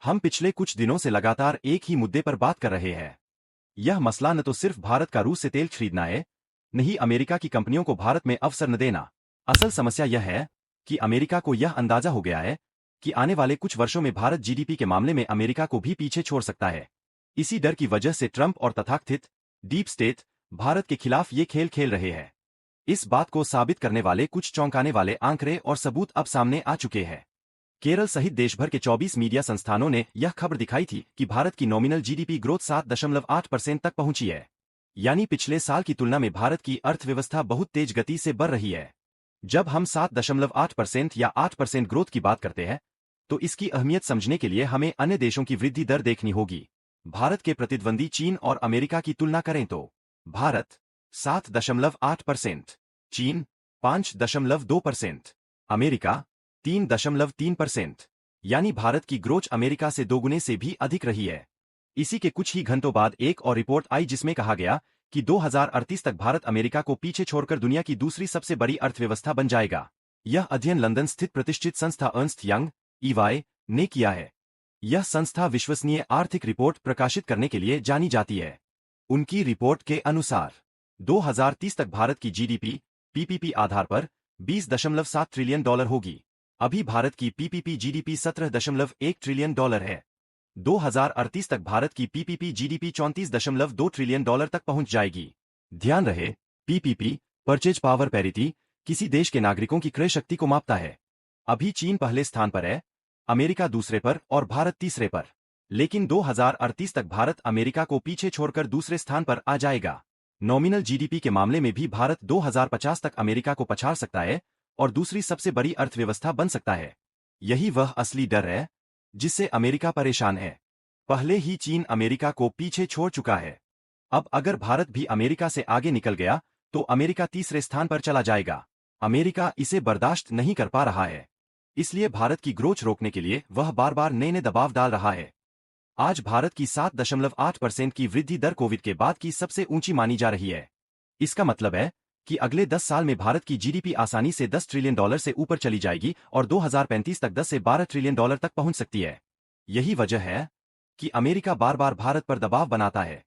हम पिछले कुछ दिनों से लगातार एक ही मुद्दे पर बात कर रहे हैं। यह मसला न तो सिर्फ भारत का रूस से तेल खरीदना है, नहीं अमेरिका की कंपनियों को भारत में अवसर न देना। असल समस्या यह है कि अमेरिका को यह अंदाजा हो गया है कि आने वाले कुछ वर्षों में भारत जीडीपी के मामले में अमेरिका को भी पीछे छोड़ सकता है। इसी डर की वजह से ट्रंप और तथाकथित डीप स्टेट भारत के खिलाफ ये खेल खेल रहे हैं। इस बात को साबित करने वाले कुछ चौंकाने वाले आंकड़े और सबूत अब सामने आ चुके हैं। केरल सहित देशभर के 24 मीडिया संस्थानों ने यह खबर दिखाई थी कि भारत की नॉमिनल जीडीपी ग्रोथ 7.8% तक पहुंची है। यानी पिछले साल की तुलना में भारत की अर्थव्यवस्था बहुत तेज गति से बढ़ रही है। जब हम 7.8% या 8% ग्रोथ की बात करते हैं, तो इसकी अहमियत समझने के लिए हमें अन्य देशों की वृद्धि दर देखनी होगी। भारत के प्रतिद्वंदी चीन और अमेरिका की तुलना करें तो भारत 7.8%, चीन 5.2%, अमेरिका 3.3%, यानी भारत की ग्रोथ अमेरिका से दोगुने से भी अधिक रही है। इसी के कुछ ही घंटों बाद एक और रिपोर्ट आई जिसमें कहा गया कि 2038 तक भारत अमेरिका को पीछे छोड़कर दुनिया की दूसरी सबसे बड़ी अर्थव्यवस्था बन जाएगा। यह अध्ययन लंदन स्थित प्रतिष्ठित संस्था अर्न्स्ट यंग ईवाई ने किया है। यह संस्था विश्वसनीय आर्थिक रिपोर्ट प्रकाशित करने के लिए जानी जाती है। उनकी रिपोर्ट के अनुसार 2030 तक भारत की जीडीपी पीपीपी आधार पर $20.7 ट्रिलियन होगी। अभी भारत की पीपीपी जीडीपी $17.1 ट्रिलियन है। 2038 तक भारत की पीपीपी जीडीपी $34.2 ट्रिलियन तक पहुंच जाएगी। ध्यान रहे, पीपीपी परचेज पावर पैरिटी किसी देश के नागरिकों की क्रय शक्ति को मापता है। अभी चीन पहले स्थान पर है, अमेरिका दूसरे पर और भारत तीसरे पर। लेकिन 2038 तक भारत अमेरिका को पीछे छोड़कर दूसरे स्थान पर आ जाएगा। नॉमिनल जीडीपी के मामले में भी भारत 2050 तक अमेरिका को पछाड़ सकता है और दूसरी सबसे बड़ी अर्थव्यवस्था बन सकता है। यही वह असली डर है जिससे अमेरिका परेशान है। पहले ही चीन अमेरिका को पीछे छोड़ चुका है। अब अगर भारत भी अमेरिका से आगे निकल गया तो अमेरिका तीसरे स्थान पर चला जाएगा। अमेरिका इसे बर्दाश्त नहीं कर पा रहा है, इसलिए भारत की ग्रोथ रोकने के लिए वह बार बार नए नए दबाव डाल रहा है। आज भारत की 7.8% की वृद्धि दर कोविड के बाद की सबसे ऊंची मानी जा रही है। इसका मतलब है कि अगले 10 साल में भारत की जीडीपी आसानी से $10 ट्रिलियन से ऊपर चली जाएगी और 2035 तक 10 से 12 ट्रिलियन डॉलर तक पहुंच सकती है। यही वजह है कि अमेरिका बार बार भारत पर दबाव बनाता है।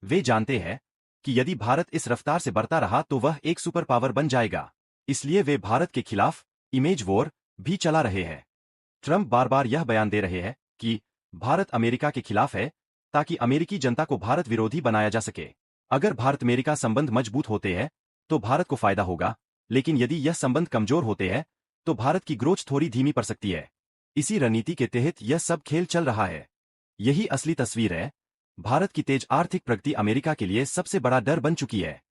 वे जानते हैं कि यदि भारत इस रफ्तार से बढ़ता रहा तो वह एक सुपर पावर बन जाएगा। इसलिए वे भारत के खिलाफ इमेज वॉर भी चला रहे हैं। ट्रंप बार बार यह बयान दे रहे हैं कि भारत अमेरिका के खिलाफ है ताकि अमेरिकी जनता को भारत विरोधी बनाया जा सके। अगर भारत अमेरिका संबंध मजबूत होते हैं तो भारत को फायदा होगा, लेकिन यदि यह संबंध कमजोर होते हैं तो भारत की ग्रोथ थोड़ी धीमी पड़ सकती है। इसी रणनीति के तहत यह सब खेल चल रहा है। यही असली तस्वीर है। भारत की तेज आर्थिक प्रगति अमेरिका के लिए सबसे बड़ा डर बन चुकी है।